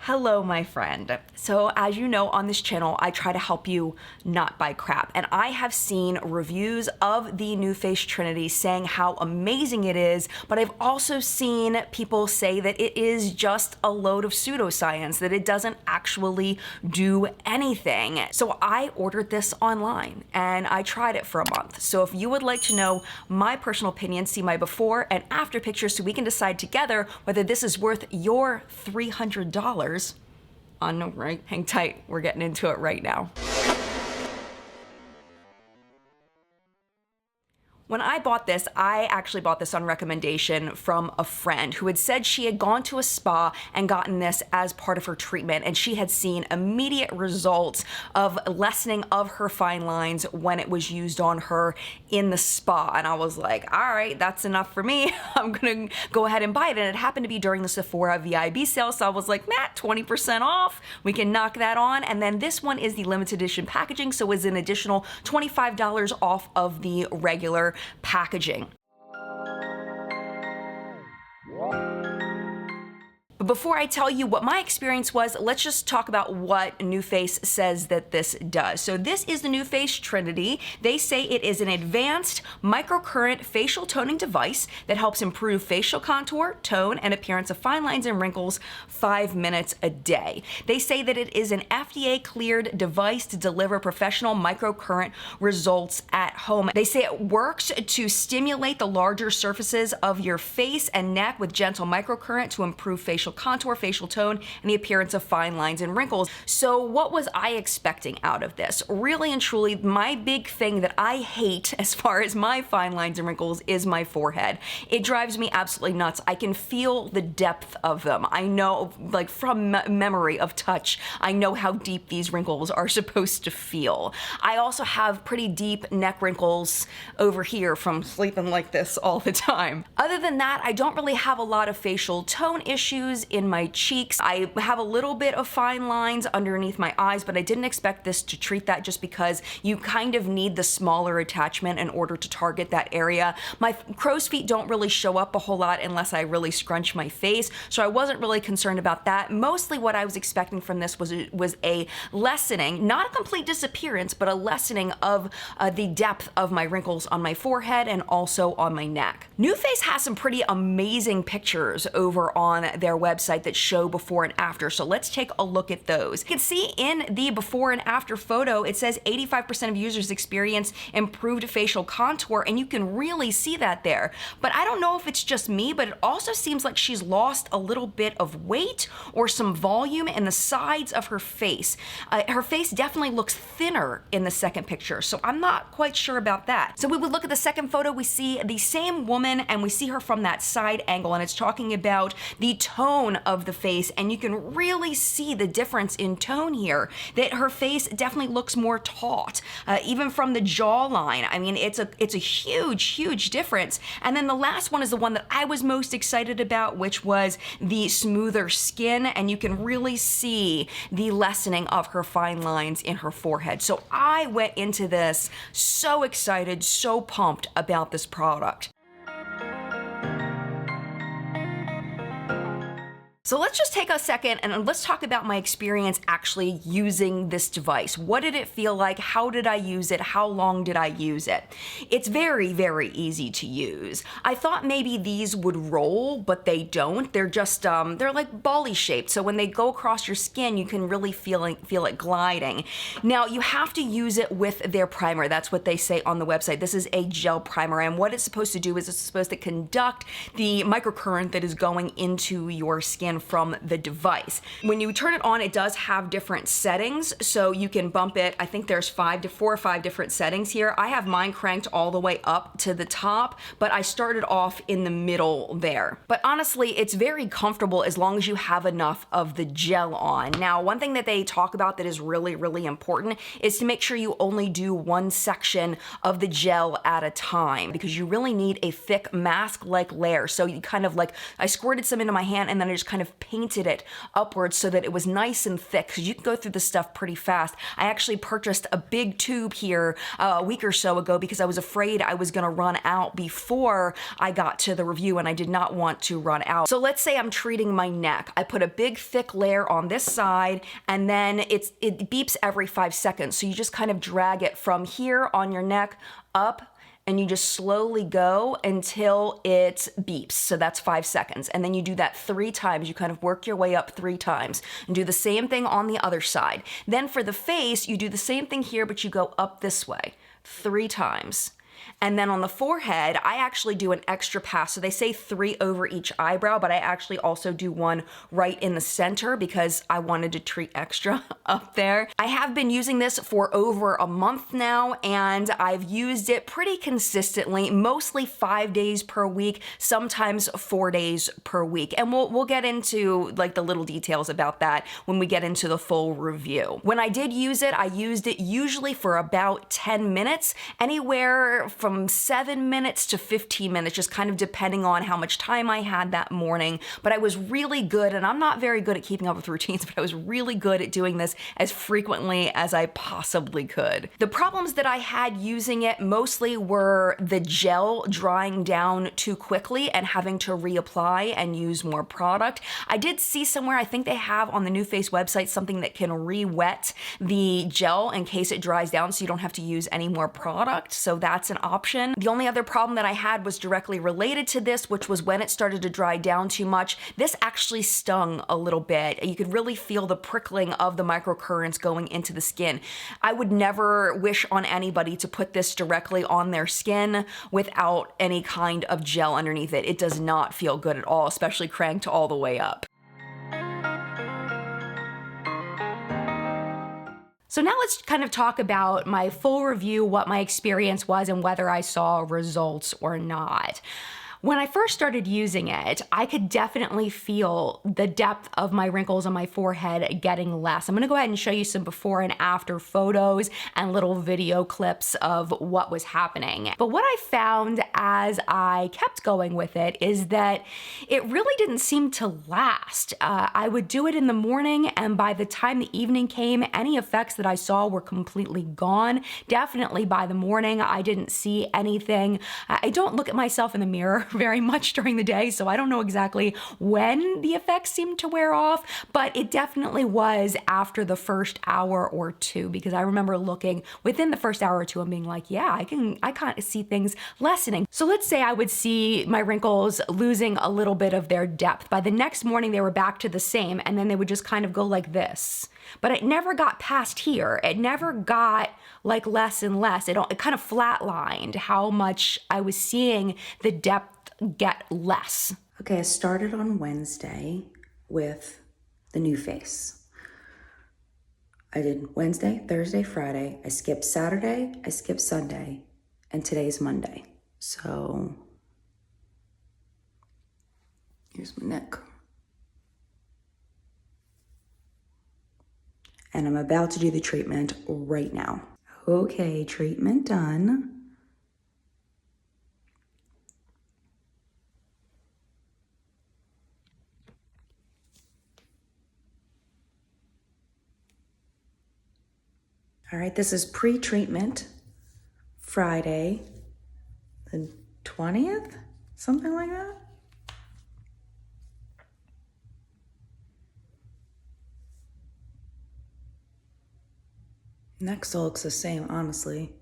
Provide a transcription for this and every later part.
Hello, my friend. So as you know, on this channel, I try to help you not buy crap. And I have seen reviews of the NuFace Trinity saying how amazing it is, but I've also seen people say that it is just a load of pseudoscience, that it doesn't actually do anything. So I ordered this online and I tried it for a month. So if you would like to know my personal opinion, see my before and after pictures so we can decide together whether this is worth your $300. On the right, hang tight, we're getting into it right now. When I bought this, I actually bought this on recommendation from a friend who had said she had gone to a spa and gotten this as part of her treatment, and she had seen immediate results of lessening of her fine lines when it was used on her in the spa. And I was like, all right, that's enough for me. I'm gonna go ahead and buy it. And it happened to be during the Sephora VIB sale, so I was like, Matt, 20% off. We can knock that on. And then this one is the limited edition packaging, so it's an additional $25 off of the regular packaging. But before I tell you what my experience was, let's just talk about what NuFace says that this does. So this is the NuFace Trinity. They say it is an advanced microcurrent facial toning device that helps improve facial contour, tone, and appearance of fine lines and wrinkles 5 minutes a day. They say that it is an FDA-cleared device to deliver professional microcurrent results at home. They say it works to stimulate the larger surfaces of your face and neck with gentle microcurrent to improve facial contour, facial tone, and the appearance of fine lines and wrinkles. So what was I expecting out of this? Really and truly, my big thing that I hate as far as my fine lines and wrinkles is my forehead. It drives me absolutely nuts. I can feel the depth of them. I know, like from memory of touch, I know how deep these wrinkles are supposed to feel. I also have pretty deep neck wrinkles over here from sleeping like this all the time. Other than that, I don't really have a lot of facial tone issues in my cheeks. I have a little bit of fine lines underneath my eyes, but I didn't expect this to treat that just because you kind of need the smaller attachment in order to target that area. My crow's feet don't really show up a whole lot unless I really scrunch my face, so I wasn't really concerned about that. Mostly what I was expecting from this was a lessening, not a complete disappearance, but a lessening of the depth of my wrinkles on my forehead and also on my neck. NuFace has some pretty amazing pictures over on their website that show before and after, so let's take a look at those. You can see in the before and after photo, it says 85% of users experience improved facial contour, and you can really see that there. But I don't know if it's just me, but it also seems like she's lost a little bit of weight or some volume in the sides of her face. Her face definitely looks thinner in the second picture, so I'm not quite sure about that. So we would look at the second photo, we see the same woman and we see her from that side angle, and it's talking about the tone of the face, and you can really see the difference in tone here, that her face definitely looks more taut, even from the jawline. I mean, it's a huge difference. And then the last one is the one that I was most excited about, which was the smoother skin, and you can really see the lessening of her fine lines in her forehead. So I went into this so excited, so pumped about this product. So let's just take a second and let's talk about my experience actually using this device. What did it feel like? How did I use it? How long did I use it? It's very easy to use. I thought maybe these would roll, but they don't. They're just, they're like bally shaped. So when they go across your skin, you can really feel it gliding. Now you have to use it with their primer. That's what they say on the website. This is a gel primer, and what it's supposed to do is it's supposed to conduct the microcurrent that is going into your skin from the device. When you turn it on, it does have different settings, so you can bump it. I think there's 4 or 5 different settings here. I have mine cranked all the way up to the top, but I started off in the middle there. But honestly, it's very comfortable as long as you have enough of the gel on. Now, one thing that they talk about that is really important is to make sure you only do one section of the gel at a time, because you really need a thick mask-like layer. So you kind of like, I squirted some into my hand and then I just kind of of painted it upwards so that it was nice and thick, because you can go through this stuff pretty fast. I actually purchased a big tube here a week or so ago because I was afraid I was gonna run out before I got to the review, and I did not want to run out. So let's say I'm treating my neck. I put a big thick layer on this side, and then it beeps every 5 seconds. So you just kind of drag it from here on your neck up, and you just slowly go until it beeps. So that's 5 seconds. And then you do that 3 times. You kind of work your way up 3 times and do the same thing on the other side. Then for the face, you do the same thing here, but you go up this way 3 times. And then on the forehead, I actually do an extra pass. So they say 3 over each eyebrow, but I actually also do one right in the center because I wanted to treat extra up there. I have been using this for over a month now, and I've used it pretty consistently, mostly 5 days per week, sometimes 4 days per week. And we'll get into like the little details about that when we get into the full review. When I did use it, I used it usually for about 10 minutes, anywhere from 7 minutes to 15 minutes, just kind of depending on how much time I had that morning. But I was really good, and I'm not very good at keeping up with routines, but I was really good at doing this as frequently as I possibly could. The problems that I had using it mostly were the gel drying down too quickly and having to reapply and use more product. I did see somewhere, I think they have on the NuFace website, something that can re-wet the gel in case it dries down so you don't have to use any more product. So that's an option. The only other problem that I had was directly related to this, which was when it started to dry down too much. This actually stung a little bit. You could really feel the prickling of the microcurrents going into the skin. I would never wish on anybody to put this directly on their skin without any kind of gel underneath it. It does not feel good at all, especially cranked all the way up. So now let's kind of talk about my full review, what my experience was, and whether I saw results or not. When I first started using it, I could definitely feel the depth of my wrinkles on my forehead getting less. I'm gonna go ahead and show you some before and after photos and little video clips of what was happening. But what I found as I kept going with it is that it really didn't seem to last. I would do it in the morning, and by the time the evening came, any effects that I saw were completely gone. Definitely by the morning, I didn't see anything. I don't look at myself in the mirror very much during the day, so I don't know exactly when the effects seemed to wear off, but it definitely was after the first hour or two, because I remember looking within the first hour or two and being like, yeah, I kind of see things lessening. So let's say I would see my wrinkles losing a little bit of their depth. By the next morning, they were back to the same, and then they would just kind of go like this. But it never got past here. It never got like less and less. It kind of flatlined how much I was seeing the depth get less. Okay, I started on Wednesday with the NuFace. I did Wednesday, Thursday, Friday. I skipped Saturday, I skipped Sunday, and today's Monday. So here's my neck. And I'm about to do the treatment right now. Okay, treatment done. All right, this is pre-treatment, Friday, the 20th, something like that. Neck still looks the same, honestly.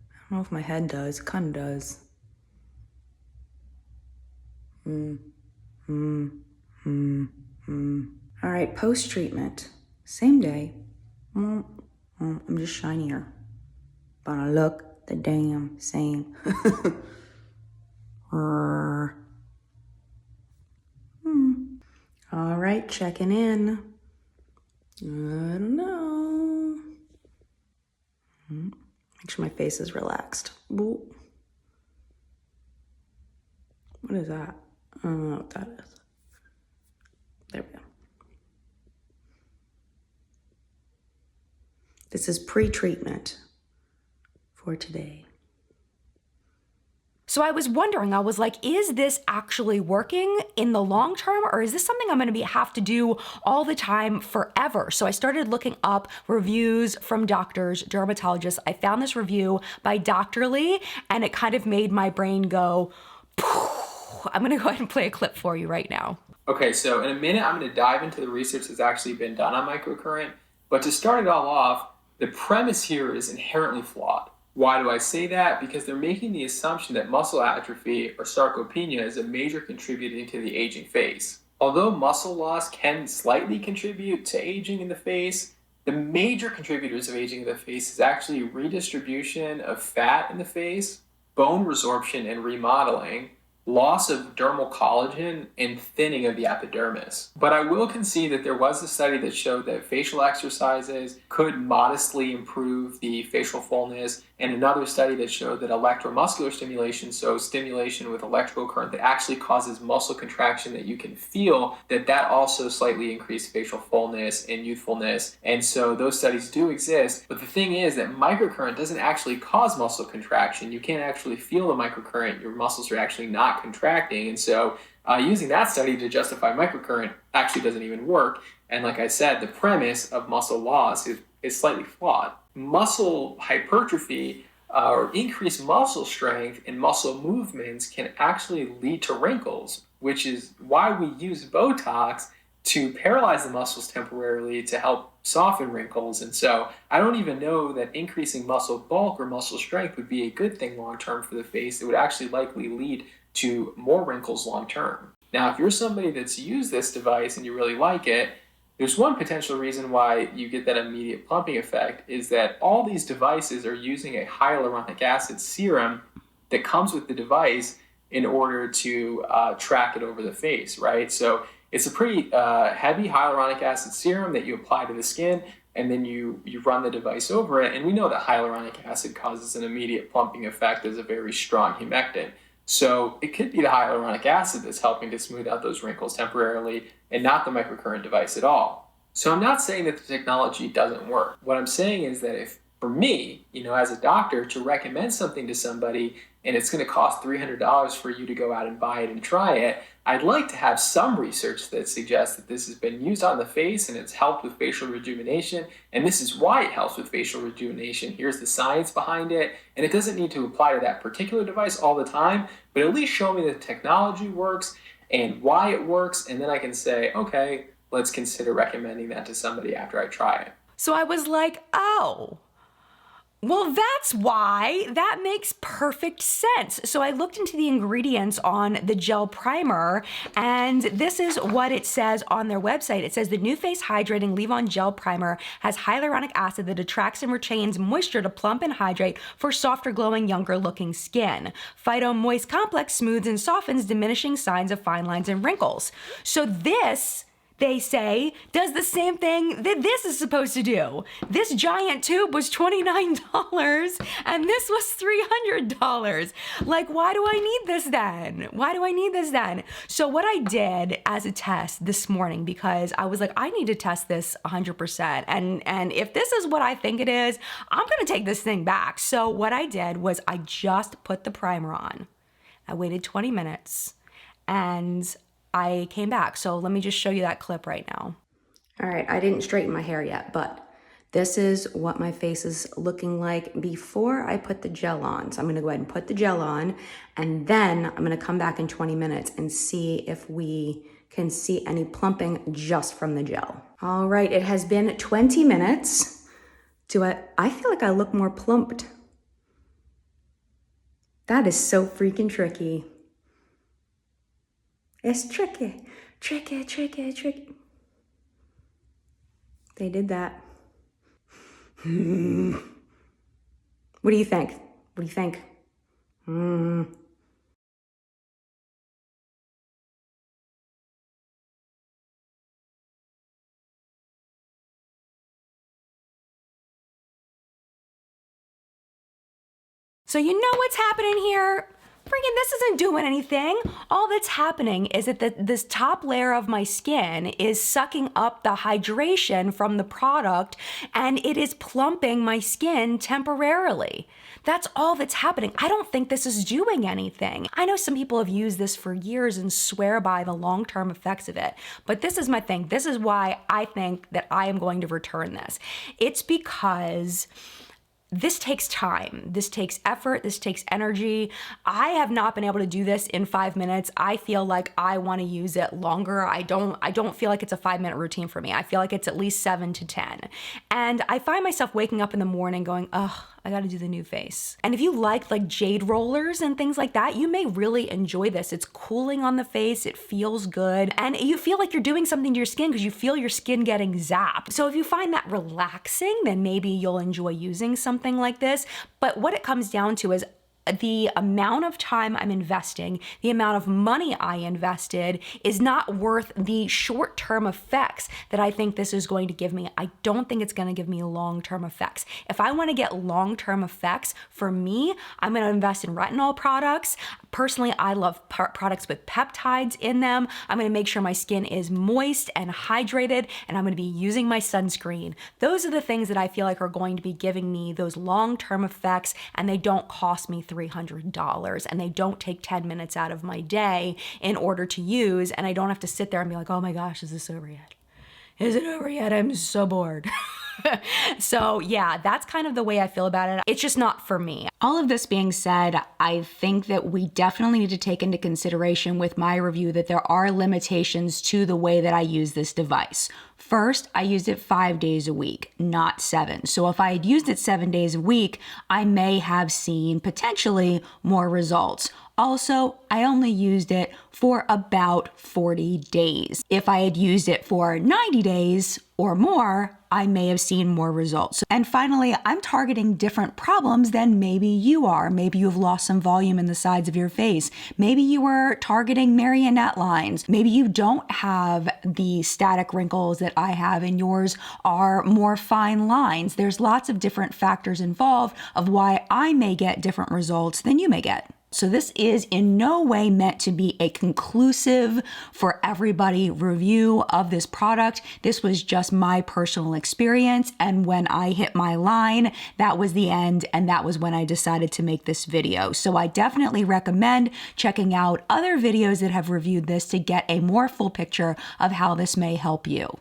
I don't know if my head does, it kind of does. All right, post-treatment, same day. I'm just shinier, but I look the damn same. All right, checking in. I don't know. Make sure my face is relaxed. What is that? I don't know what that is. There we go. This is pre-treatment for today. So I was wondering, I was like, is this actually working in the long term, or is this something I'm gonna have to do all the time forever? So I started looking up reviews from doctors, dermatologists. I found this review by Doctorly, and it kind of made my brain go, poof. I'm gonna go ahead and play a clip for you right now. Okay, so in a minute, I'm going to dive into the research that's actually been done on microcurrent. But to start it all off, the premise here is inherently flawed. Why do I say that? Because they're making the assumption that muscle atrophy or sarcopenia is a major contributor to the aging face. Although muscle loss can slightly contribute to aging in the face, the major contributors of aging in the face is actually redistribution of fat in the face, bone resorption and remodeling, loss of dermal collagen, and thinning of the epidermis. But I will concede that there was a study that showed that facial exercises could modestly improve the facial fullness, and another study that showed that electromuscular stimulation, so stimulation with electrical current that actually causes muscle contraction that you can feel, that also slightly increased facial fullness and youthfulness. And so those studies do exist, but the thing is that microcurrent doesn't actually cause muscle contraction. You can't actually feel the microcurrent. Your muscles are actually not contracting. And so using that study to justify microcurrent actually doesn't even work. And like I said, the premise of muscle loss is slightly flawed. Muscle hypertrophy or increased muscle strength and muscle movements can actually lead to wrinkles, which is why we use Botox to paralyze the muscles temporarily to help soften wrinkles. And so I don't even know that increasing muscle bulk or muscle strength would be a good thing long term for the face. It would actually likely lead to more wrinkles long term. Now, if you're somebody that's used this device and you really like it, there's one potential reason why you get that immediate plumping effect is that all these devices are using a hyaluronic acid serum that comes with the device in order to track it over the face, right? So it's a pretty heavy hyaluronic acid serum that you apply to the skin, and then you run the device over it. And we know that hyaluronic acid causes an immediate plumping effect as a very strong humectant. So it could be the hyaluronic acid that's helping to smooth out those wrinkles temporarily and not the microcurrent device at all. So I'm not saying that the technology doesn't work. What I'm saying is that if, for me, as a doctor, to recommend something to somebody and it's going to cost $300 for you to go out and buy it and try it, I'd like to have some research that suggests that this has been used on the face and it's helped with facial rejuvenation, and this is why it helps with facial rejuvenation. Here's the science behind it, and it doesn't need to apply to that particular device all the time, but at least show me that the technology works and why it works, and then I can say, okay, let's consider recommending that to somebody after I try it. So I was like, oh, well, that's why. That makes perfect sense. So I looked into the ingredients on the gel primer, and this is what it says on their website. It says the NuFace Hydrating Leave-On Gel Primer has hyaluronic acid that attracts and retains moisture to plump and hydrate for softer, glowing, younger-looking skin. Phyto Moist Complex smooths and softens, diminishing signs of fine lines and wrinkles. So this, they say, does the same thing that this is supposed to do. This giant tube was $29 and this was $300. Like, why do I need this then? Why do I need this then? So what I did as a test this morning, because I was like, I need to test this 100%. And if this is what I think it is, I'm gonna take this thing back. So what I did was I just put the primer on. I waited 20 minutes and I came back. So let me just show you that clip right now. All right, I didn't straighten my hair yet, but this is what my face is looking like before I put the gel on. So I'm gonna go ahead and put the gel on, and then I'm gonna come back in 20 minutes and see if we can see any plumping just from the gel. All right, it has been 20 minutes. I feel like I look more plumped. That is so freaking tricky. It's tricky, tricky, tricky, tricky. They did that. What do you think? What do you think? So you know what's happening here? freaking, this isn't doing anything. All that's happening is that this top layer of my skin is sucking up the hydration from the product, and it is plumping my skin temporarily. That's all that's happening. I don't think this is doing anything. I know some people have used this for years and swear by the long-term effects of it, but this is my thing. This is why I think that I am going to return this. It's because this takes time, this takes effort, this takes energy. I have not been able to do this in 5 minutes. I feel like I want to use it longer. I don't feel like it's a 5-minute routine for me. I feel like it's at least 7 to 10. And I find myself waking up in the morning going, ugh, I gotta do the NuFace. And if you like jade rollers and things like that, you may really enjoy this. It's cooling on the face, it feels good, and you feel like you're doing something to your skin because you feel your skin getting zapped. So if you find that relaxing, then maybe you'll enjoy using something like this. But what it comes down to is the amount of time I'm investing, the amount of money I invested is not worth the short-term effects that I think this is going to give me. I don't think it's going to give me long-term effects. If I want to get long-term effects, for me, I'm going to invest in retinol products. Personally, I love products with peptides in them. I'm going to make sure my skin is moist and hydrated, and I'm going to be using my sunscreen. Those are the things that I feel like are going to be giving me those long-term effects, and they don't cost me $300, and they don't take 10 minutes out of my day in order to use, and I don't have to sit there and be like, oh my gosh, is this over yet? Is it over yet? I'm so bored. So yeah, that's kind of the way I feel about it. It's just not for me. All of this being said, I think that we definitely need to take into consideration with my review that there are limitations to the way that I use this device. First, I used it 5 days a week, not 7. So if I had used it 7 days a week, I may have seen potentially more results. Also, I only used it for about 40 days. If I had used it for 90 days or more, I may have seen more results. And finally, I'm targeting different problems than maybe you are. Maybe you've lost some volume in the sides of your face. Maybe you were targeting marionette lines. Maybe you don't have the static wrinkles that I have and yours are more fine lines. There's lots of different factors involved of why I may get different results than you may get. So this is in no way meant to be a conclusive for everybody review of this product. This was just my personal experience, and when I hit my line, that was the end, and that was when I decided to make this video. So I definitely recommend checking out other videos that have reviewed this to get a more full picture of how this may help you.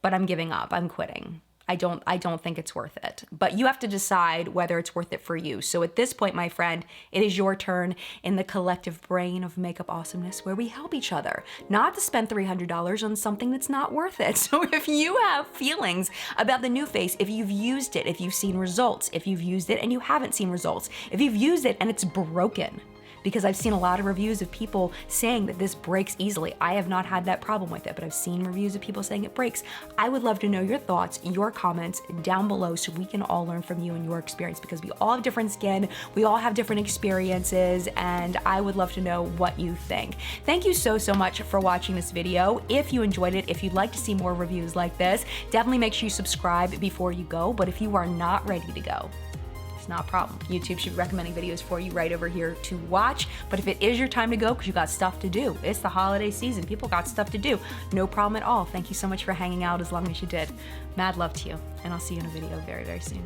But I'm giving up. I'm quitting. I don't think it's worth it. But you have to decide whether it's worth it for you. So at this point, my friend, it is your turn in the collective brain of makeup awesomeness where we help each other, not to spend $300 on something that's not worth it. So if you have feelings about the NuFace, if you've used it, if you've seen results, if you've used it and you haven't seen results, if you've used it and it's broken, because I've seen a lot of reviews of people saying that this breaks easily. I have not had that problem with it, but I've seen reviews of people saying it breaks. I would love to know your thoughts, your comments down below so we can all learn from you and your experience, because we all have different skin, we all have different experiences, and I would love to know what you think. Thank you so much for watching this video. If you enjoyed it, if you'd like to see more reviews like this, definitely make sure you subscribe before you go, but if you are not ready to go, it's not a problem. YouTube should be recommending videos for you right over here to watch. But if it is your time to go because you got stuff to do, it's the holiday season, people got stuff to do, no problem at all. Thank you so much for hanging out as long as you did. Mad love to you, and I'll see you in a video very soon.